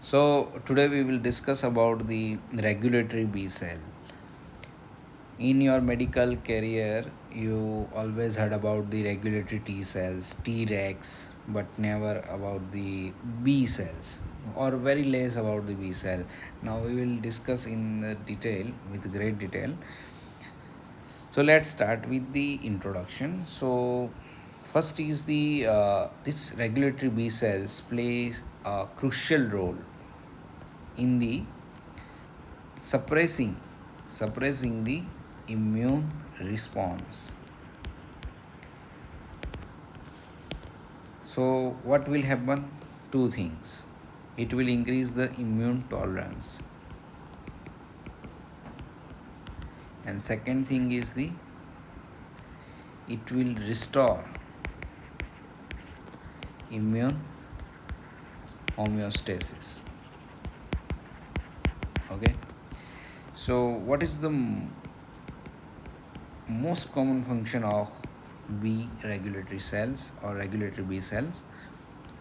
So today we will discuss about the regulatory B cell. In your medical career, you always heard about the regulatory T cells, Tregs, but never about the B cells, or very less about the B cell. Now we will discuss in detail, with great detail. So let's start with the introduction. So first is the this regulatory B cells plays a crucial role in the suppressing suppressing the immune response. So what will happen? Two things. It will increase the immune tolerance, and second thing is the it will restore immune homeostasis. Okay, so what is the most common function of B regulatory cells or regulatory B cells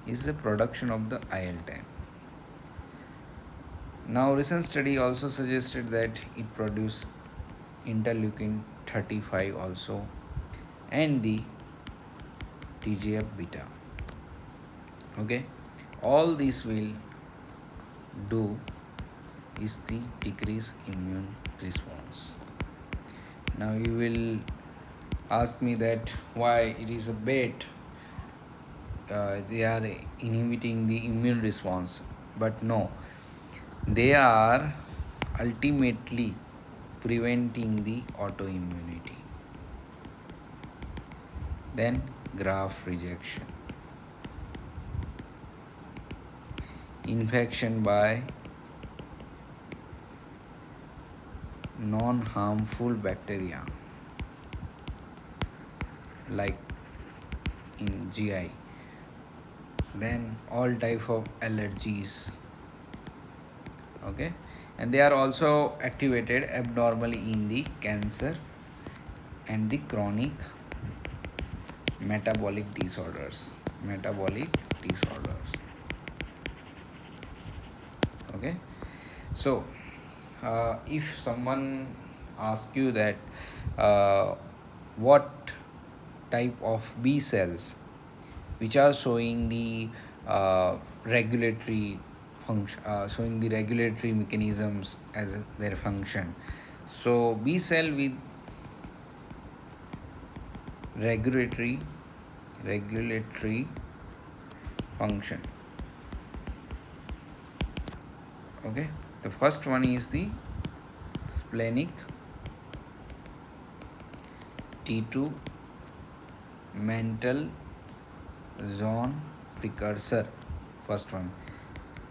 is the production of the IL-10. Now, recent study also suggested that it produces interleukin 35 also and the TGF beta. Okay, all this will do is the decrease immune response. Now you will ask me that why it is a bad they are inhibiting the immune response, but no, they are ultimately preventing the autoimmunity, then graft rejection, infection by non-harmful bacteria like in GI, then all type of allergies. Okay, and they are also activated abnormally in the cancer and the chronic metabolic disorders. Okay, so if someone asks you that what type of B cells which are showing the regulatory function, showing the regulatory mechanisms as their function. So B cell with regulatory function. Okay, the first one is the splenic T2 mental zone precursor. First one,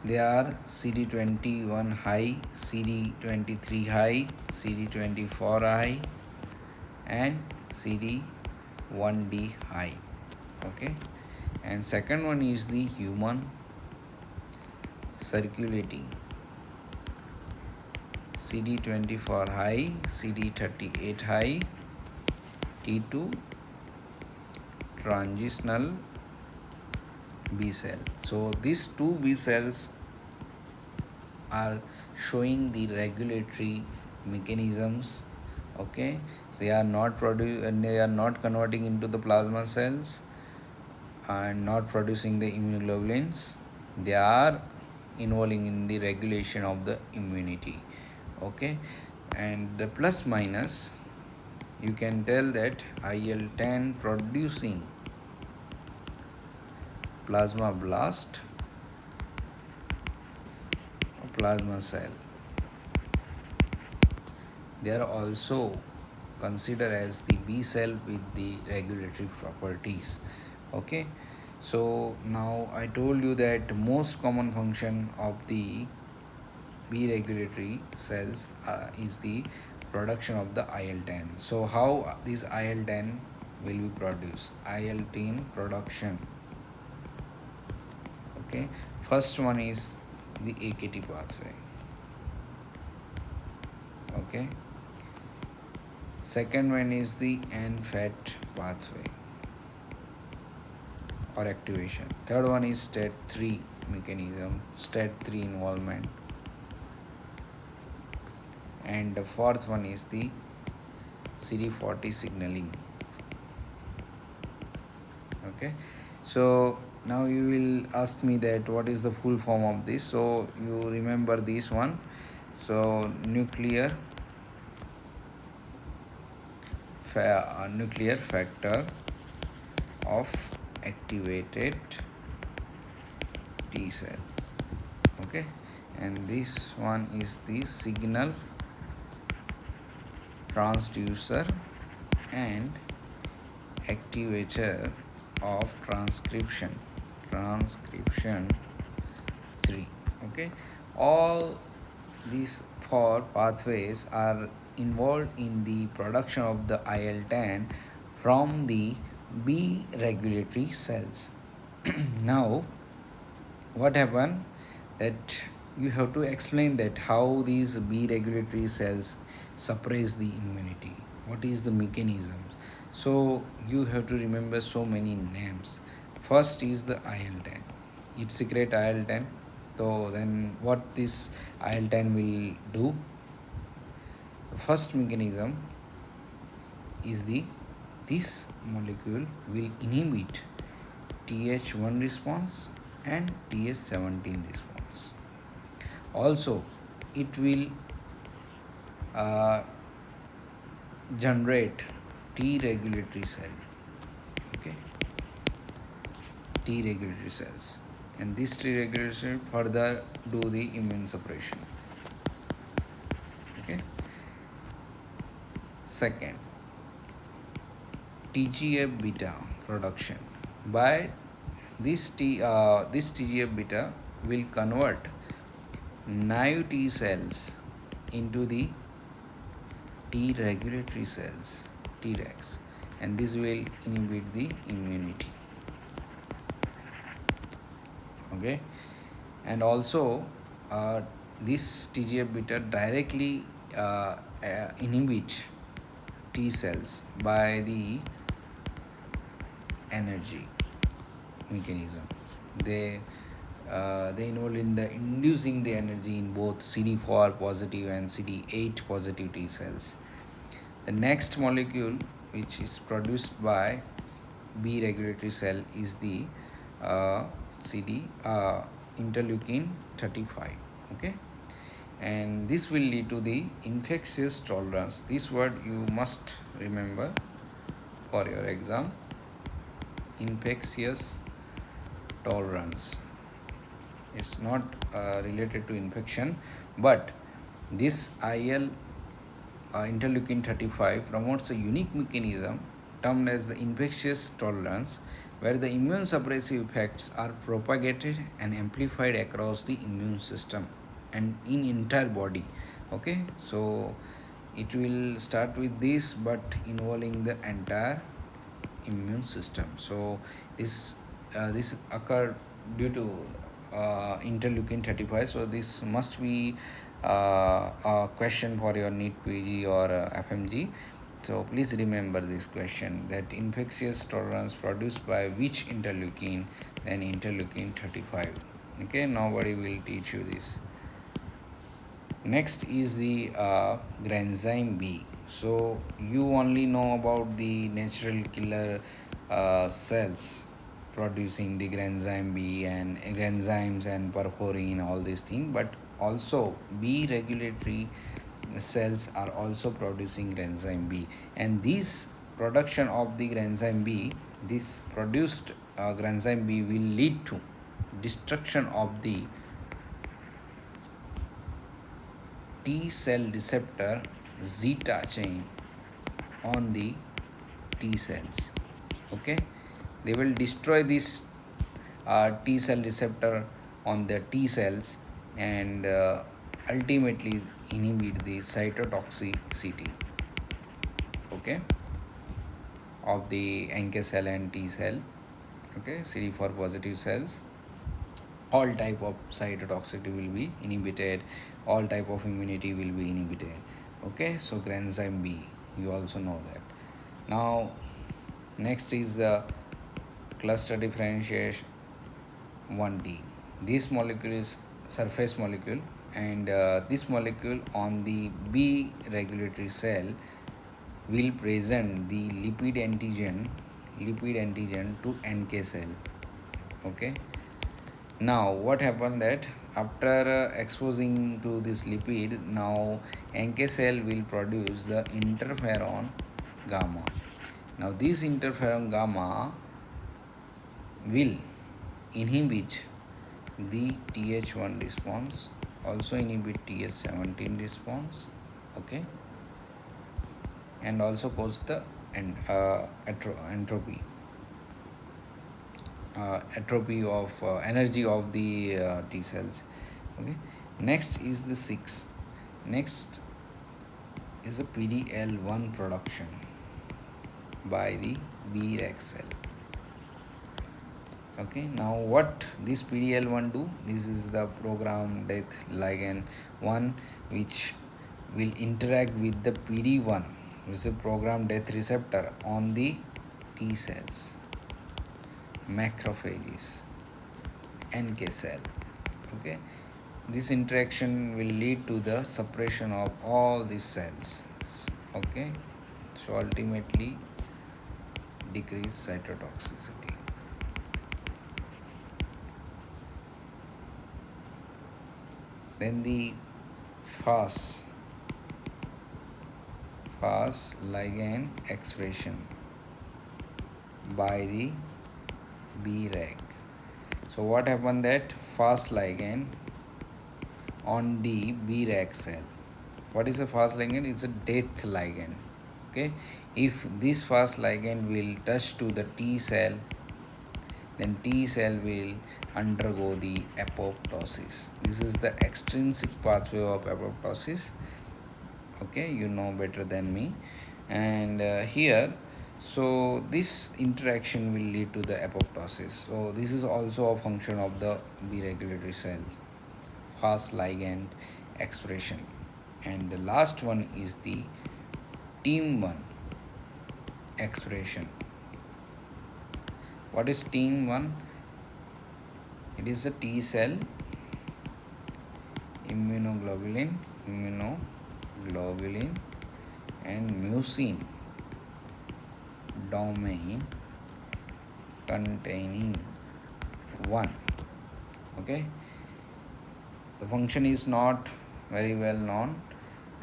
they are CD21 high, CD23 high, CD24 high, and CD1D high. Okay, and second one is the human circulating CD24 high, CD38 high, T2 transitional B cell. So these two B cells are showing the regulatory mechanisms. Okay, so they are not converting into the plasma cells and not producing the immunoglobulins. They are involving in the regulation of the immunity. Okay, and the plus minus, you can tell that IL-10 producing plasma blast or plasma cell, they are also considered as the B cell with the regulatory properties. Okay, so now I told you that most common function of the B regulatory cells is the production of the IL-10. So how this IL-10 will be produced? IL-10 production. Okay, first one is the AKT pathway. Okay, second one is the NFAT pathway or activation. Third one is STAT3 mechanism, STAT3 involvement, and the fourth one is the CD40 signaling. Okay, so now you will ask me that what is the full form of this. So you remember this one. So nuclear factor of activated T cells. Okay, and this one is the signal transducer and activator of transcription 3. Okay, all these four pathways are involved in the production of the IL-10 from the B regulatory cells. Now what happened that you have to explain that how these B regulatory cells suppress the immunity, what is the mechanism. So you have to remember so many names. First is the IL-10, it secrete IL-10. So then what this IL-10 will do, the first mechanism is this molecule will inhibit Th1 response and Th17 response. Also, it will generate T regulatory cell. Okay, T regulatory cells, and this T regulatory cell further do the immune suppression. Okay. Second, TGF beta production. By this TGF beta will convert naive T cells into the T regulatory cells, Tregs, and this will inhibit the immunity. Okay, and also this TGF beta directly inhibit T cells by the energy mechanism. They involve in the inducing the energy in both CD4 positive and CD8 positive T cells. The next molecule which is produced by B regulatory cell is the interleukin 35. Okay, and this will lead to the infectious tolerance. This word you must remember for your exam, infectious tolerance. It's not related to infection, but this interleukin 35 promotes a unique mechanism termed as the infectious tolerance, where the immune suppressive effects are propagated and amplified across the immune system and in entire body. Okay, so it will start with this but involving the entire immune system. So this occurred due to interleukin 35. So this must be a question for your NEET PG or FMG. So please remember this question, that infectious tolerance produced by which interleukin? Then interleukin 35. Okay, nobody will teach you this. Next is the granzyme B. So you only know about the natural killer cells producing the granzyme B and granzymes and perforin, all these things, but also B regulatory cells are also producing granzyme B, and this production of the granzyme B, this produced granzyme B will lead to destruction of the T cell receptor zeta chain on the T cells. Okay, they will destroy this T cell receptor on the T cells and ultimately inhibit the cytotoxicity, okay, of the NK cell and T cell. Okay, CD4 positive cells, all type of cytotoxicity will be inhibited, all type of immunity will be inhibited. Okay, so granzyme B, you also know that. Now next is cluster differentiation 1D. This molecule is surface molecule, and this molecule on the B regulatory cell will present the lipid antigen to NK cell. Okay. Now what happened that after exposing to this lipid, now NK cell will produce the interferon gamma. Now this interferon gamma will inhibit the Th1 response, also inhibit Th17 response, okay, and also cause the entropy atrophy of energy of the T cells. Okay. Next is the 6. Next is the PDL1 production by the Breg cell. Okay. Now what this PDL1 do? This is the program death ligand 1, which will interact with the PD1, which is a program death receptor on the T cells, macrophages, NK cell. Okay. This interaction will lead to the suppression of all these cells. Okay. So ultimately decrease cytotoxicity. Then the fast ligand expression by the Breg. So what happened that fast ligand on the Breg cell. What is a fast ligand? It's a death ligand. Okay. If this fast ligand will touch to the T cell, then T cell will undergo the apoptosis. This is the extrinsic pathway of apoptosis. Okay, you know better than me. And here, so this interaction will lead to the apoptosis. So this is also a function of the B regulatory cell, fast ligand expression. And the last one is the TIM1 expression. What is TIM1? It is a T cell immunoglobulin and mucin domain containing 1. Okay. The function is not very well known,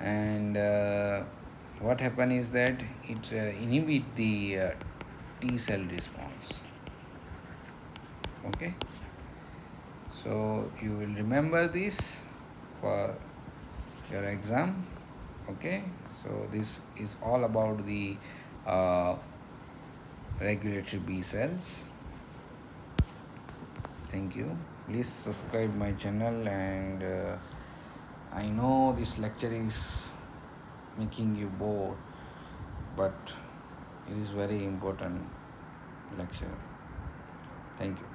and what happen is that it inhibit the T cell response. Okay. So you will remember this for your exam. Okay. So this is all about the regulatory B cells. Thank you. Please subscribe my channel, and I know this lecture is making you bored, but it is very important lecture. Thank you.